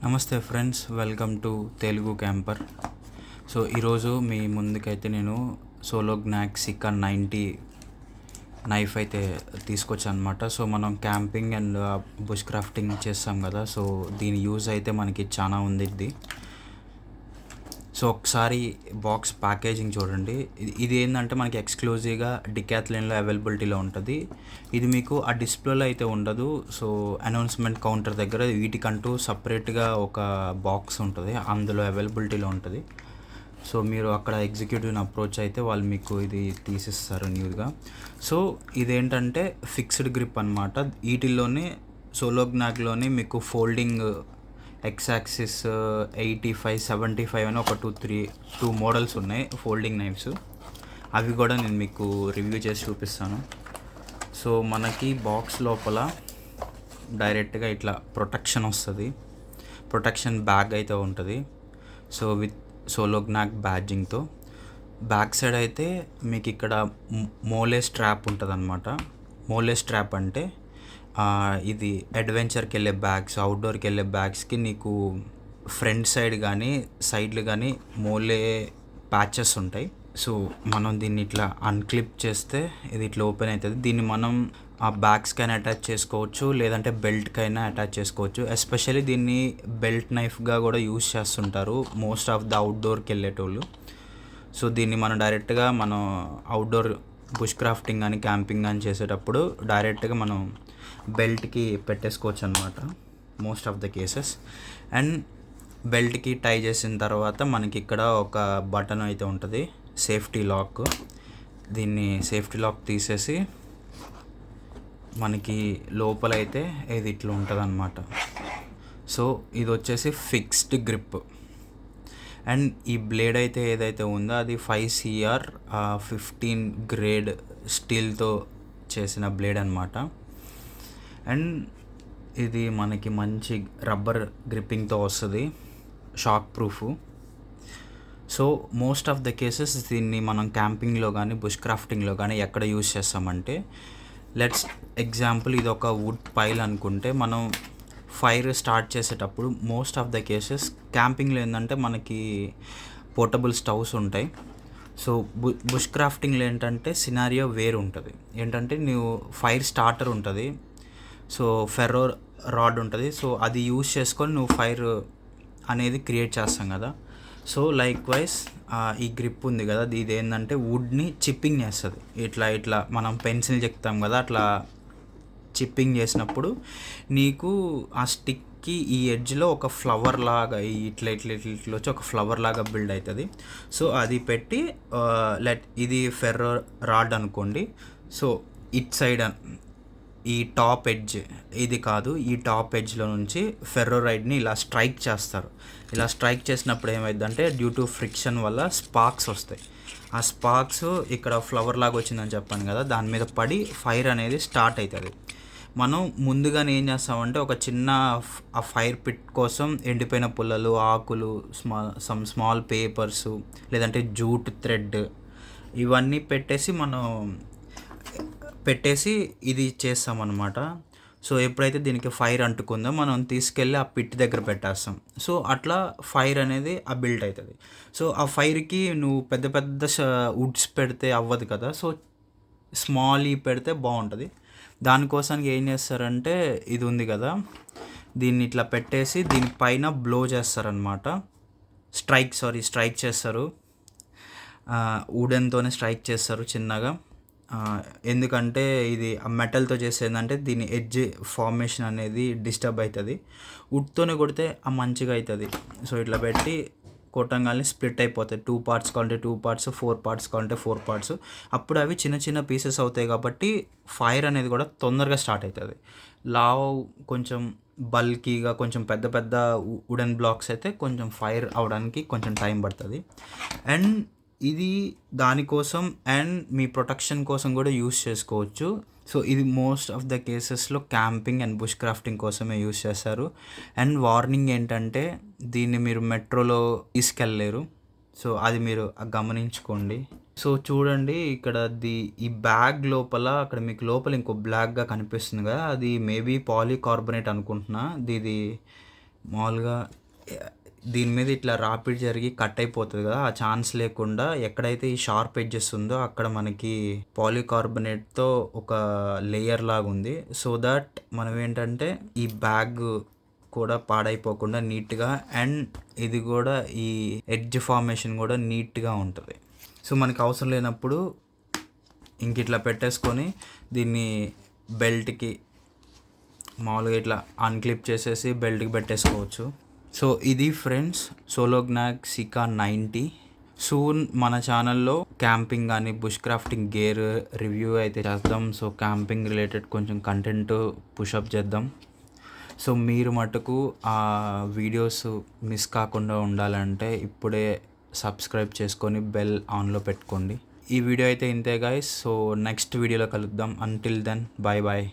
నమస్తే friends, welcome to Telugu camper. So ఈరోజు మీ ముందుకైతే నేను సోలో జ్ఞాక్ సికా 90 నైఫ్ అయితే తీసుకొచ్చాను అనమాట. సో మనం క్యాంపింగ్ అండ్ బుష్ క్రాఫ్టింగ్ చేస్తాం కదా, సో దీని యూజ్ అయితే మనకి చాలా ఉంది. సో ఒకసారి బాక్స్ ప్యాకేజింగ్ చూడండి. ఇది ఏంటంటే మనకి ఎక్స్క్లూజివ్గా డికాథ్లన్లో అవైలబిలిటీలో ఉంటుంది. ఇది మీకు ఆ డిస్ప్లేలో అయితే ఉండదు. సో అనౌన్స్మెంట్ కౌంటర్ దగ్గర వీటికంటూ సపరేట్గా ఒక బాక్స్ ఉంటుంది, అందులో అవైలబిలిటీలో ఉంటుంది. సో మీరు అక్కడ ఎగ్జిక్యూటివ్ని అప్రోచ్ అయితే వాళ్ళు మీకు ఇది తీసిస్తారు న్యూగా. సో ఇదేంటంటే ఫిక్స్డ్ గ్రిప్ అనమాట. వీటిల్లోనే సోలో జ్ఞాక్లోనే మీకు ఫోల్డింగ్ ఎక్స్ యాక్సిస్ 85, 75 అని ఒక 2 మోడల్స్ ఉన్నాయి ఫోల్డింగ్ నైఫ్స్. అవి కూడా నేను మీకు రివ్యూ చేసి చూపిస్తాను. సో మనకి బాక్స్ లోపల డైరెక్ట్గా ఇట్లా ప్రొటెక్షన్ వస్తుంది, ప్రొటెక్షన్ బ్యాగ్ అయితే ఉంటుంది. సో విత్ సోలో జ్ఞాక్ బ్యాడ్జింగ్తో బ్యాక్ సైడ్ అయితే మీకు ఇక్కడ మోలే స్ట్రాప్ ఉంటుంది అనమాట. మోలే స్ట్రాప్ అంటే ఇది అడ్వెంచర్కి వెళ్ళే బ్యాగ్స్, అవుట్డోర్కి వెళ్ళే బ్యాగ్స్కి నీకు ఫ్రంట్ సైడ్ కానీ సైడ్లు కానీ మోలే ప్యాచెస్ ఉంటాయి. సో మనం దీన్ని ఇట్లా అన్క్లిప్ చేస్తే ఇది ఇట్లా ఓపెన్ అవుతుంది. దీన్ని మనం ఆ బ్యాగ్స్కైనా అటాచ్ చేసుకోవచ్చు, లేదంటే బెల్ట్కైనా అటాచ్ చేసుకోవచ్చు. ఎస్పెషల్లీ దీన్ని బెల్ట్ నైఫ్గా కూడా యూజ్ చేస్తుంటారు మోస్ట్ ఆఫ్ ద అవుట్డోర్కి వెళ్ళేటోళ్ళు. సో దీన్ని మనం డైరెక్ట్గా మనం అవుట్డోర్ బుష్ క్రాఫ్టింగ్ కానీ క్యాంపింగ్ కానీ చేసేటప్పుడు డైరెక్ట్గా మనం బెల్ట్కి పెట్టేసుకోవచ్చు అనమాట most of the cases. And బెల్ట్కి టై చేసిన తర్వాత మనకి ఇక్కడ ఒక బటన్ అయితే ఉంటుంది, సేఫ్టీ లాక్. దీన్ని సేఫ్టీ లాక్ తీసేసి మనకి లోపలైతే ఇది ఇట్లా ఉంటుంది అనమాట. సో ఇది వచ్చేసి ఫిక్స్డ్ గ్రిప్. అండ్ ఈ బ్లేడ్ అయితే ఏదైతే ఉందో అది 5CR 15 గ్రేడ్ స్టీల్తో చేసిన బ్లేడ్ అనమాట. అండ్ ఇది మనకి మంచి రబ్బర్ గ్రిప్పింగ్తో వస్తుంది, shock proof. So most of the cases దీన్ని మనం క్యాంపింగ్లో కానీ బుష్ క్రాఫ్టింగ్లో కానీ ఎక్కడ యూజ్ చేస్తామంటే, లెట్స్ ఎగ్జాంపుల్ ఇది ఒక వుడ్ పైల్ అనుకుంటే, మనం ఫైర్ స్టార్ట్ చేసేటప్పుడు మోస్ట్ ఆఫ్ ద కేసెస్ క్యాంపింగ్లో ఏంటంటే మనకి పోర్టబుల్ స్టవ్స్ ఉంటాయి. సో బుష్ క్రాఫ్టింగ్లో ఏంటంటే సినారియో వేరు ఉంటుంది. ఏంటంటే నువ్వు ఫైర్ స్టార్టర్ ఉంటుంది, సో ఫెర్రో రాడ్ ఉంటుంది. సో అది యూజ్ చేసుకొని నువ్వు ఫైర్ అనేది క్రియేట్ చేస్తాం కదా. సో లైక్ వైజ్ ఈ గ్రిప్ ఉంది కదా, ఇది ఏంటంటే వుడ్ని చిప్పింగ్ చేస్తుంది. ఇట్లా మనం పెన్సిల్ చెక్తాం కదా, అట్లా చిప్పింగ్ చేసినప్పుడు నీకు ఆ స్టిక్కి ఈ ఎడ్జ్లో ఒక ఫ్లవర్ లాగా ఇట్లా వచ్చి ఒక ఫ్లవర్ లాగా బిల్డ్ అవుతుంది. సో అది పెట్టి ఇది ఫెర్రో రాడ్ అనుకోండి. సో ఇట్ సైడ్ ఈ టాప్ ఎడ్జ్ ఇది కాదు, ఈ టాప్ ఎడ్జ్లో నుంచి ఫెర్రోరైడ్ని ఇలా స్ట్రైక్ చేస్తారు. ఇలా స్ట్రైక్ చేసినప్పుడు ఏమైందంటే డ్యూ టు ఫ్రిక్షన్ వల్ల స్పార్క్స్ వస్తాయి. ఆ స్పార్క్స్ ఇక్కడ ఫ్లవర్ లాగా వచ్చిందని చెప్పాను కదా, దాని మీద పడి ఫైర్ అనేది స్టార్ట్ అవుతుంది. మనం ముందుగానే ఏం చేస్తామంటే ఒక చిన్న ఆ ఫైర్ పిట్ కోసం ఎండిపోయిన పుల్లలు, ఆకులు, స్మాల్ పేపర్సు, లేదంటే జూట్ థ్రెడ్ ఇవన్నీ పెట్టేసి ఇది చేస్తామన్నమాట. సో ఎప్పుడైతే దీనికి ఫైర్ అంటుకుందో మనం తీసుకెళ్ళి ఆ పిట్ దగ్గర పెట్టేస్తాం. సో అట్లా ఫైర్ అనేది ఆ బిల్డ్ అవుతుంది. సో ఆ ఫైర్కి నువ్వు పెద్ద పెద్ద వుడ్స్ పెడితే అవ్వదు కదా, సో స్మాల్ పెడితే బాగుంటుంది. దానికోసానికి ఏం చేస్తారంటే ఇది ఉంది కదా, దీన్ని ఇట్లా పెట్టేసి దీనిపైన బ్లో చేస్తారనమాట. స్ట్రైక్ చేస్తారు, వుడెన్తోనే స్ట్రైక్ చేస్తారు చిన్నగా. ఎందుకంటే ఇది మెటల్తో చేసేదంటే దీని ఎడ్జ్ ఫార్మేషన్ అనేది డిస్టర్బ్ అవుతుంది. వుడ్తోనే కొడితే మంచిగా అవుతుంది. సో ఇట్లా పెట్టి కొట్టంగానే స్ప్లిట్ అయిపోతాయి. 2 పార్ట్స్ కావాలంటే 2 పార్ట్స్, 4 పార్ట్స్ కావాలంటే 4 పార్ట్స్. అప్పుడు అవి చిన్న చిన్న పీసెస్ అవుతాయి కాబట్టి ఫైర్ అనేది కూడా తొందరగా స్టార్ట్ అవుతుంది. కొంచెం బల్కీగా కొంచెం పెద్ద పెద్ద వుడెన్ బ్లాక్స్ అయితే కొంచెం ఫైర్ అవడానికి కొంచెం టైం పడుతుంది. అండ్ ఇది దానికోసం అండ్ మీ ప్రొటెక్షన్ కోసం కూడా యూస్ చేసుకోవచ్చు. సో ఇది మోస్ట్ ఆఫ్ ద కేసెస్లో క్యాంపింగ్ అండ్ బుష్ క్రాఫ్టింగ్ కోసమే యూస్ చేస్తారు. అండ్ వార్నింగ్ ఏంటంటే దీన్ని మీరు మెట్రోలో తీసుకెళ్ళలేరు. సో అది మీరు గమనించుకోండి. సో చూడండి ఇక్కడ ఈ బ్యాగ్ లోపల అక్కడ మీకు లోపల ఇంకో బ్లాక్గా కనిపిస్తుంది కదా, అది మేబీ పాలీకార్బోనేట్ అనుకుంటున్నా. ఇది మామూలుగా దీని మీద ఇట్లా రాపిడ్ జరిగి కట్ అయిపోతుంది కదా, ఆ ఛాన్స్ లేకుండా ఎక్కడైతే ఈ షార్ప్ ఎడ్జెస్ ఉందో అక్కడ మనకి పాలికార్బొనేట్తో ఒక లేయర్ లాగా ఉంది. సో దట్ మనం ఏంటంటే ఈ బ్యాగ్ కూడా పాడైపోకుండా నీట్గా, అండ్ ఇది కూడా ఈ ఎడ్జ్ ఫార్మేషన్ కూడా నీట్గా ఉంటుంది. సో మనకి అవసరం లేనప్పుడు ఇంక ఇట్లా పెట్టేసుకొని దీన్ని బెల్ట్కి మామూలుగా ఇట్లా అన్క్లిప్ చేసేసి బెల్ట్కి పెట్టేసుకోవచ్చు. సో ఇది ఫ్రెండ్స్ సోలోగ్నాగ్ సికా 90. సూన్ మన ఛానల్లో క్యాంపింగ్ కానీ బుష్ క్రాఫ్టింగ్ గేర్ రివ్యూ అయితే చేద్దాం. సో క్యాంపింగ్ రిలేటెడ్ కొంచెం కంటెంట్ పుషప్ చేద్దాం. సో మీరు మటుకు ఆ వీడియోస్ మిస్ కాకుండా ఉండాలంటే ఇప్పుడే సబ్స్క్రైబ్ చేసుకొని బెల్ ఆన్లో పెట్టుకోండి. ఈ వీడియో అయితే ఇంతే గైస్. సో నెక్స్ట్ వీడియోలో కలుద్దాం. Until then bye bye.